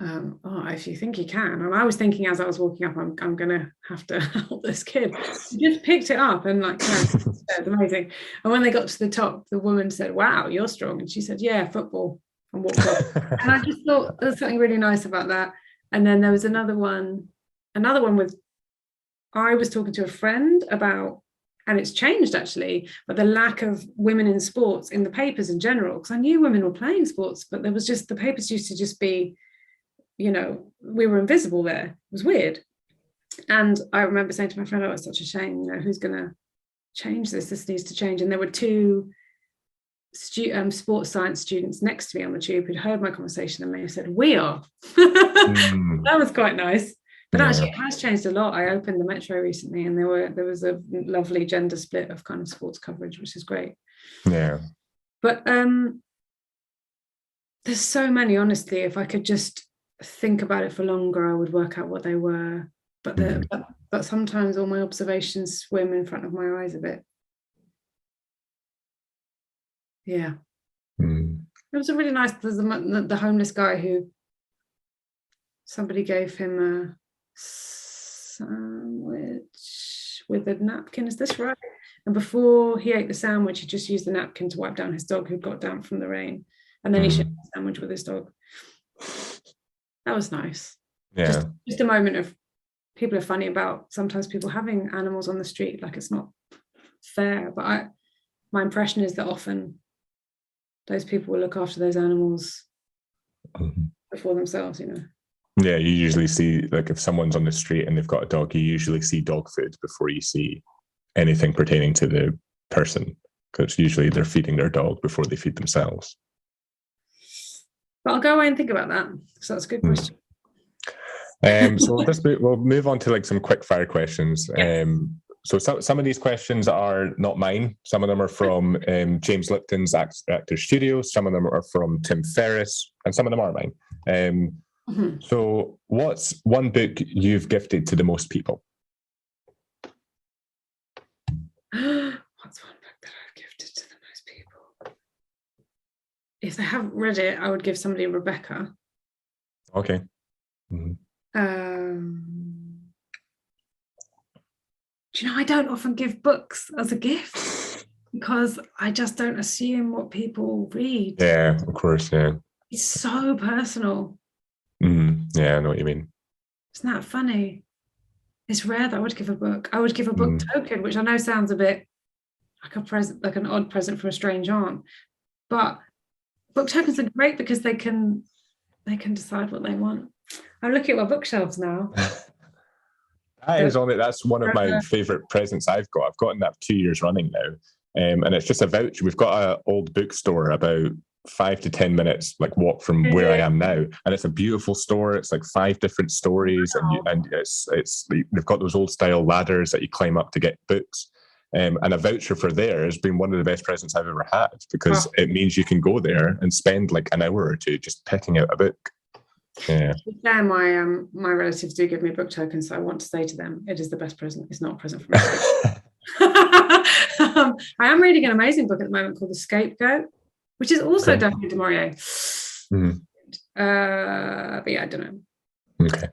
oh, if you think you can. And I was thinking as I was walking up, I'm gonna have to help this kid. She just picked it up and like, it's amazing. And when they got to the top, the woman said, wow, you're strong. And she said, yeah, football, and walked off. And I just thought there's something really nice about that. And then there was another one with, I was talking to a friend about, and it's changed actually, but the lack of women in sports in the papers in general, because I knew women were playing sports, but there was just, the papers used to just be, you know, we were invisible there. It was weird. And I remember saying to my friend, oh, it's such a shame, you know, who's going to change this? This needs to change. And there were two sports science students next to me on the tube who'd heard my conversation, and they said, we are. That was quite nice. But actually it has changed a lot. I opened the Metro recently, and there was a lovely gender split of kind of sports coverage, which is great. Yeah. But there's so many, honestly. If I could just think about it for longer, I would work out what they were. But sometimes all my observations swim in front of my eyes a bit. Yeah. It was a really nice, there's the homeless guy who somebody gave him a sandwich with a napkin. Is this right? And before he ate the sandwich, he just used the napkin to wipe down his dog who got damp from the rain. And then he shared the sandwich with his dog. That was nice. Yeah. Just a moment of, people are funny about sometimes people having animals on the street, like it's not fair. But my impression is that often those people will look after those animals before themselves, you know. Yeah, you usually see, like, if someone's on the street and they've got a dog, you usually see dog food before you see anything pertaining to the person, because usually they're feeding their dog before they feed themselves. But I'll go away and think about that. So that's a good question. So we'll move on to like some quick fire questions. Yes. So some of these questions are not mine. Some of them are from James Lipton's Actor Studio. Some of them are from Tim Ferriss, and some of them are mine. So what's one book you've gifted to the most people? What's one book that I've gifted to the most people? If they haven't read it, I would give somebody Rebecca. Okay. Do you know, I don't often give books as a gift because I just don't assume what people read. Yeah, of course, yeah. It's so personal. Yeah, I know what you mean. Isn't that funny? It's rare that I would give a book. I would give a book token, which I know sounds a bit like a present, like an odd present for a strange aunt. But book tokens are great because they can decide what they want. I'm looking at my bookshelves now. That's one of my favourite presents I've got. I've gotten that 2 years running now. And it's just a voucher. We've got an old bookstore about 5 to 10 minutes like walk from where I am now, and it's a beautiful store. It's like 5 different stories, and it's they've got those old style ladders that you climb up to get books. And a voucher for there has been one of the best presents I've ever had, because it means you can go there and spend like an hour or two just picking out a book. Yeah. Yeah, my relatives do give me book tokens, so I want to say to them, it is the best present. It's not a present for me. I am reading an amazing book at the moment called The Scapegoat, which is also Daphne du Maurier. But yeah, I don't know. Okay.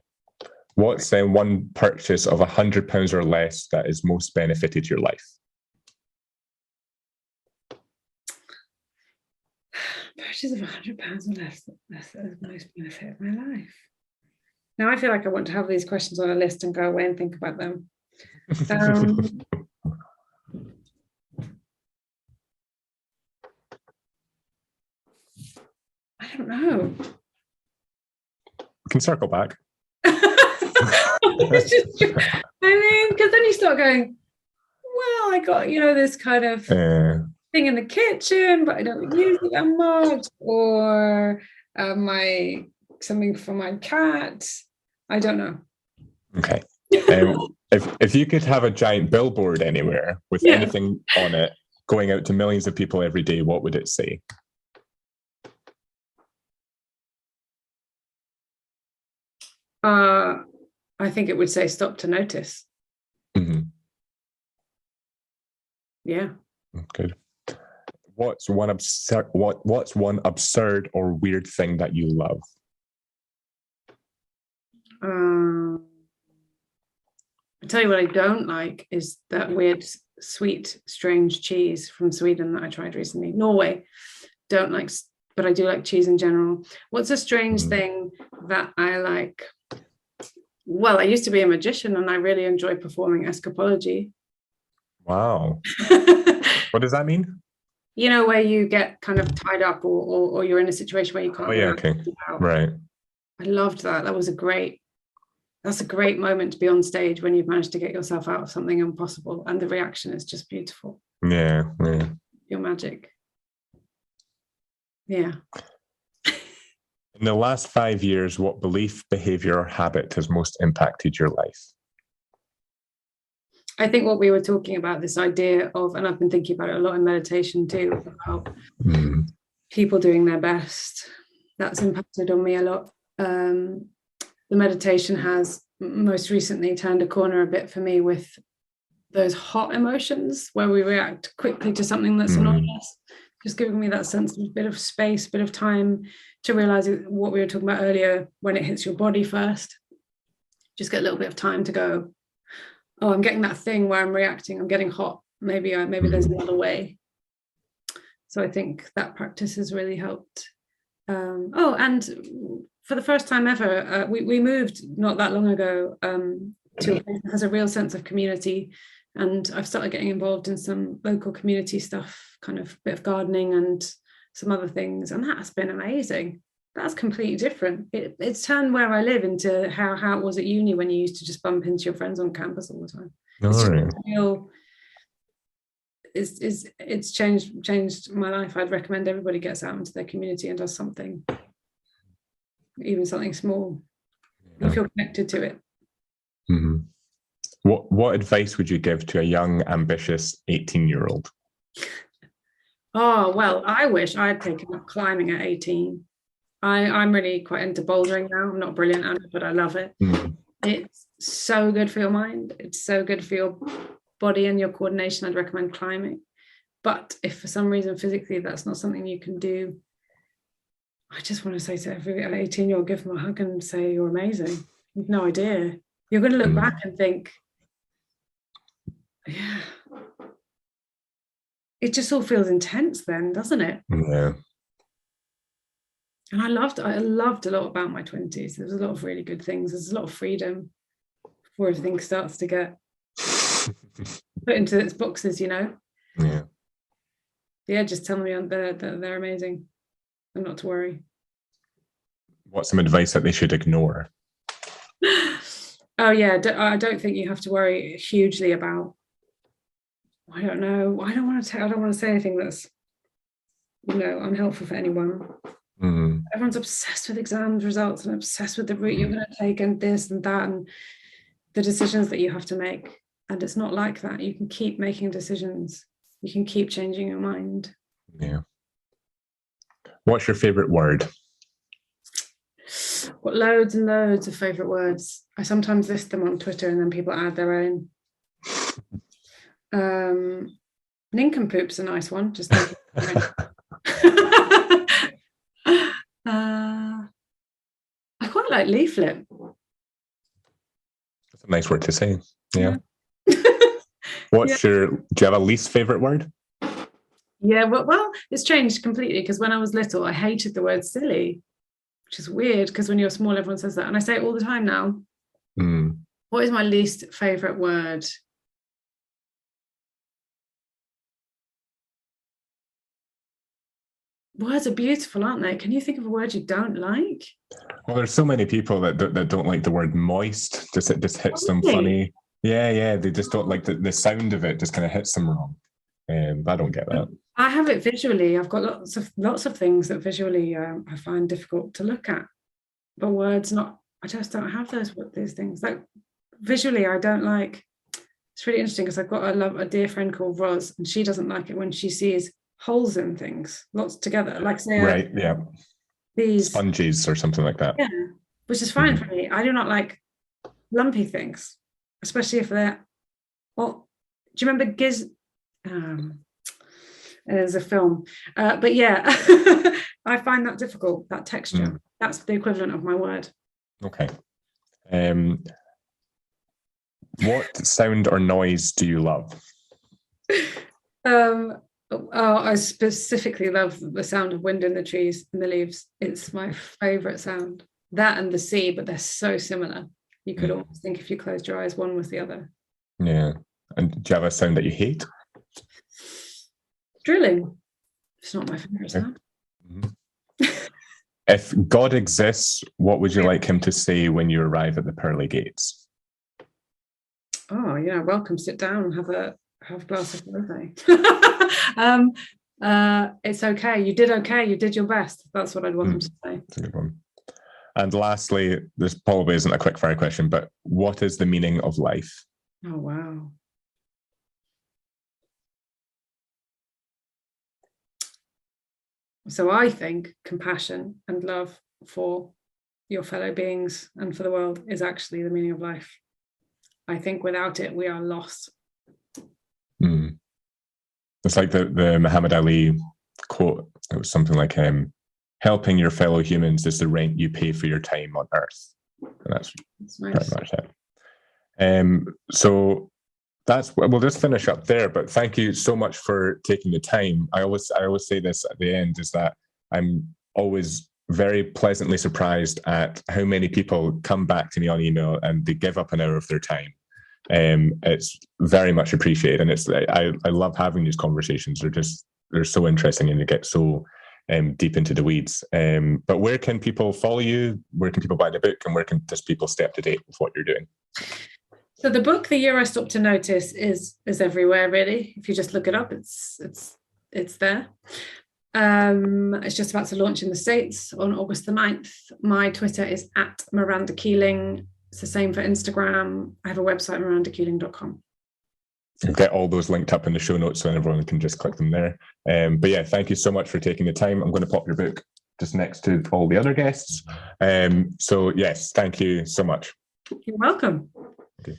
What's one purchase of £100 or less that has most benefited your life? Purchase of £100 or less that has most benefited my life. Now I feel like I want to have these questions on a list and go away and think about them. I don't know. We can circle back. It's just, I mean, because then you start going, well, I got, this kind of thing in the kitchen, but I don't use it that much, or something for my cat. I don't know. Okay. If you could have a giant billboard anywhere with anything on it going out to millions of people every day, what would it say? I think it would say "Stop to notice." Mm-hmm. Yeah. Good. What's one absurd or weird thing that you love? I'll tell you what I don't like is that weird, sweet, strange cheese from Sweden that I tried recently. Norway, don't like, but I do like cheese in general. What's a strange thing that I like? Well, I used to be a magician and I really enjoy performing escapology. Wow. What does that mean? Where you get kind of tied up or you're in a situation where you can't. Oh, yeah, okay. Right. I loved that. That's a great moment to be on stage when you've managed to get yourself out of something impossible, and the reaction is just beautiful. Yeah. Your magic. Yeah. In the last 5 years, what belief, behavior, or habit has most impacted your life? I think what we were talking about, this idea of, and I've been thinking about it a lot in meditation too, about people doing their best. That's impacted on me a lot. The meditation has most recently turned a corner a bit for me with those hot emotions where we react quickly to something that's annoying us. Just giving me that sense of a bit of space, bit of time to realize what we were talking about earlier, when it hits your body first. Just get a little bit of time to go, oh, I'm getting that thing where I'm reacting, I'm getting hot. Maybe there's another way. So I think that practice has really helped. And for the first time ever, we moved not that long ago to a place that has a real sense of community. And I've started getting involved in some local community stuff, kind of bit of gardening and some other things. And that's been amazing. That's completely different. It's turned where I live into how it was at uni, when you used to just bump into your friends on campus all the time. It's changed my life. I'd recommend everybody gets out into their community and does something, even something small. You feel connected to it. Mm-hmm. What advice would you give to a young, ambitious 18-year-old? Oh, well, I wish I had taken up climbing at 18. I'm really quite into bouldering now. I'm not brilliant at it, but I love it. It's so good for your mind. It's so good for your body and your coordination. I'd recommend climbing. But if for some reason physically that's not something you can do, I just want to say to every 18-year-old, give them a hug and say, you're amazing. You've no idea. You're going to look back and think, yeah, it just all feels intense then, doesn't it? Yeah. And I loved a lot about my 20s. There was a lot of really good things. There's a lot of freedom before everything starts to get put into its boxes, Yeah. Yeah, just tell me they're amazing and not to worry. What's some advice that they should ignore? Oh yeah, I don't think you have to worry hugely about I don't know. I don't want to say anything that's, unhelpful for anyone. Everyone's obsessed with exams results and obsessed with the route you're going to take and this and that and the decisions that you have to make. And it's not like that. You can keep making decisions. You can keep changing your mind. Yeah. What's your favorite word? Got loads and loads of favorite words. I sometimes list them on Twitter and then people add their own. Nincompoop's a nice one. Just I quite like leaflet. That's a nice word to say. Yeah. Do you have a least favorite word? Yeah, well, it's changed completely because when I was little, I hated the word silly, which is weird because when you're small, everyone says that. And I say it all the time now. What is my least favorite word? Words are beautiful, aren't they? Can you think of a word you don't like? Well, there's so many people that don't like the word moist. It just hits them funny. Yeah. They just don't like the sound of it. Just kind of hits them wrong. I don't get that. I have it visually. I've got lots of things that visually I find difficult to look at, but words not. I just don't have these things. Like visually, I don't like. It's really interesting because I've got a dear friend called Roz, and she doesn't like it when she sees holes in things, lots together, like say, these sponges or something like that. Yeah, which is fine for me. I do not like lumpy things, especially if they're. Well, do you remember there's a film, but yeah, I find that difficult. That texture. That's the equivalent of my word. Okay. What sound or noise do you love? I specifically love the sound of wind in the trees and the leaves. It's my favorite sound. That and the sea, but they're so similar. You could almost think if you closed your eyes, one was the other. Yeah. And do you have a sound that you hate? Drilling. It's not my favorite sound. If God exists, what would you like him to say when you arrive at the pearly gates? Oh, yeah, welcome. Sit down and have a glass of rosé. It's okay. You did okay. You did your best. That's what I'd want them to say. That's a good one. And lastly, this probably isn't a quick fire question, but what is the meaning of life? Oh, wow. So I think compassion and love for your fellow beings and for the world is actually the meaning of life. I think without it, we are lost. It's like the Muhammad Ali quote. It was something like, helping your fellow humans is the rent you pay for your time on Earth. And that's nice. Pretty much it. So we'll just finish up there, but thank you so much for taking the time. I always say this at the end, is that I'm always very pleasantly surprised at how many people come back to me on email and they give up an hour of their time. It's very much appreciated, and I love having these conversations. They're so interesting, and you get so deep into the weeds. But where can people follow you? Where can people buy the book, and where can just people stay up to date with what you're doing? So the book, The Year I Stopped to Notice, is everywhere really. If you just look it up, it's there. It's just about to launch in the States on August the 9th. My Twitter is at Miranda Keeling. It's the same for Instagram. I have a website, mirandakeeling.com. We'll get all those linked up in the show notes so everyone can just click them there. But yeah, thank you so much for taking the time. I'm going to pop your book just next to all the other guests. So yes, thank you so much. You're welcome. Okay.